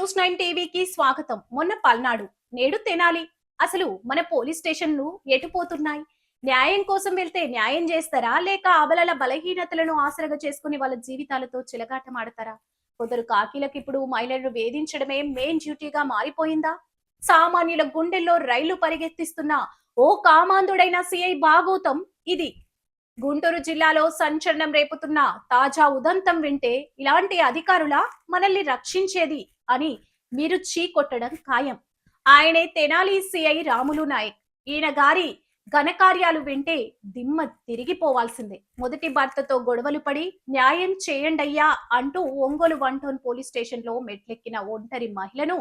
News 9 టీవీకి స్వాగతం. మొన్న పల్నాడు, నేడు తెనాలి. అసలు మన పోలీస్ స్టేషన్లు ఎటుపోతున్నాయి? న్యాయం కోసం వెళ్తే న్యాయం చేస్తారా, లేక అబలల బలహీనతలను ఆసరగా చేసుకుని వాళ్ళ జీవితాలతో చిలగాటమాడతారా? కొందరు కాకీలకు ఇప్పుడు మహిళలను వేధించడమే మెయిన్ డ్యూటీగా మారిపోయిందా? సామాన్యుల గుండెల్లో రైళ్లు పరిగెత్తిస్తున్న ఓ కామాంధుడైన సిఐ బాగోతం ఇది. గుంటూరు జిల్లాలో సంచలనం రేపుతున్న తాజా ఉదంతం వింటే ఇలాంటి అధికారుల మనల్ని రక్షించేది అని మీరు చీకొట్టడం ఖాయం. ఆయనే తెనాలి సిఐ రాములు నాయక్. ఈయన గారి ఘనకార్యాలు వింటే దిమ్మ తిరిగిపోవాల్సిందే. మొదటి భర్తతో గొడవలు పడి న్యాయం చేయండయ్యా అంటూ ఒంగోలు 1 టౌన్ పోలీస్ స్టేషన్ లో మెట్లెక్కిన ఒంటరి మహిళను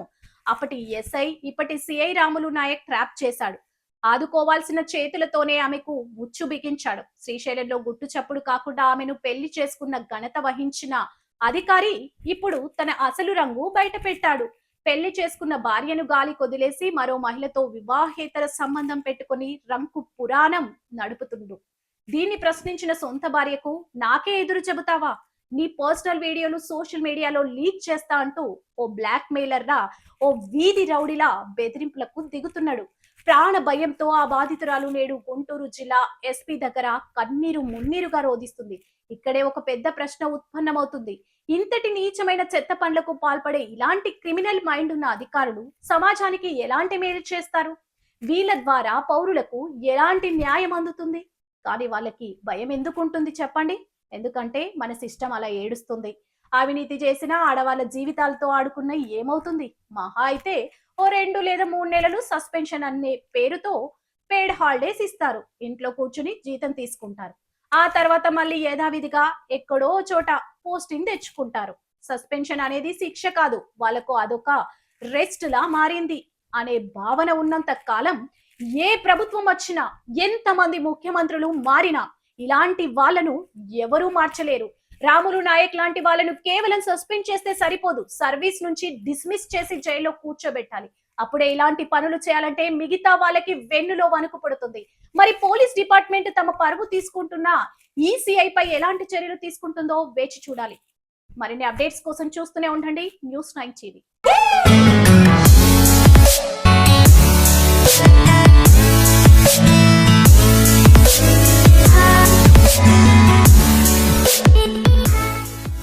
అప్పటి ఎస్ఐ ఇప్పటి సిఐ రాములు నాయక్ ట్రాప్ చేశాడు. ఆదుకోవాల్సిన చేతులతోనే ఆమెకు ఉచ్చు బిగించాడు. శ్రీశైలంలో గుట్టు చప్పుడు కాకుండా ఆమెను పెళ్లి చేసుకున్న ఘనత వహించిన అధికారి ఇప్పుడు తన అసలు రంగు బయట పెట్టాడు. పెళ్లి చేసుకున్న భార్యను గాలి కొదిలేసి మరో మహిళతో వివాహేతర సంబంధం పెట్టుకుని రంకు పురాణం నడుపుతుండు. దీన్ని ప్రశ్నించిన సొంత భార్యకు నాకే ఎదురు చెబుతావా, నీ పర్సనల్ వీడియోలు సోషల్ మీడియాలో లీక్ చేస్తా అంటూ ఓ బ్లాక్ మెయిలర్ లా, ఓ వీధి రౌడీలా బెదిరింపులకు దిగుతున్నాడు. ప్రాణ భయంతో ఆ బాధితురాలు నేడు గుంటూరు జిల్లా ఎస్పీ దగ్గర కన్నీరు మున్నీరుగా రోధిస్తుంది. ఇక్కడే ఒక పెద్ద ప్రశ్న ఉత్పన్నమవుతుంది. ఇంతటి నీచమైన చెత్త పనులకు పాల్పడే ఇలాంటి క్రిమినల్ మైండ్ ఉన్న అధికారులు సమాజానికి ఎలాంటి మేలు చేస్తారు? వీళ్ళ ద్వారా పౌరులకు ఎలాంటి న్యాయం అందుతుంది? కానీ వాళ్ళకి భయం ఎందుకు ఉంటుంది చెప్పండి? ఎందుకంటే మన సిస్టమ్ అలా ఏడుస్తుంది. అవినీతి చేసిన ఆడవాళ్ళ జీవితాలతో ఆడుకున్న ఏమవుతుంది? మహా అయితే ఓ 2 లేదా 3 నెలలు సస్పెన్షన్ అనే పేరుతో పేడ్ హాలిడేస్ ఇస్తారు. ఇంట్లో కూర్చుని జీతం తీసుకుంటారు. ఆ తర్వాత మళ్ళీ యథావిధిగా ఎక్కడో చోట పోస్టింగ్ తెచ్చుకుంటారు. సస్పెన్షన్ అనేది శిక్ష కాదు, వాళ్ళకు అదొక రెస్ట్ లా మారింది అనే భావన ఉన్నంత కాలం ఏ ప్రభుత్వం వచ్చినా, ఎంతమంది ముఖ్యమంత్రులు మారినా ఇలాంటి వాళ్ళను ఎవరూ మార్చలేరు. రాములు నాయక్ లాంటి వాళ్ళను కేవలం సస్పెండ్ చేస్తే సరిపోదు, సర్వీస్ నుంచి డిస్మిస్ చేసి జైల్లో కూర్చోబెట్టాలి. అప్పుడే ఇలాంటి పనులు చేయాలంటే మిగతా వాళ్ళకి వెన్నులో వణుకు పడుతుంది. మరి పోలీస్ డిపార్ట్మెంట్ తమ పరువు తీసుకుంటున్న ఈ సిఐ పై ఎలాంటి చర్యలు తీసుకుంటుందో వేచి చూడాలి. మరిన్ని అప్డేట్స్ కోసం చూస్తూనే ఉండండి న్యూస్ 9 టీవీ.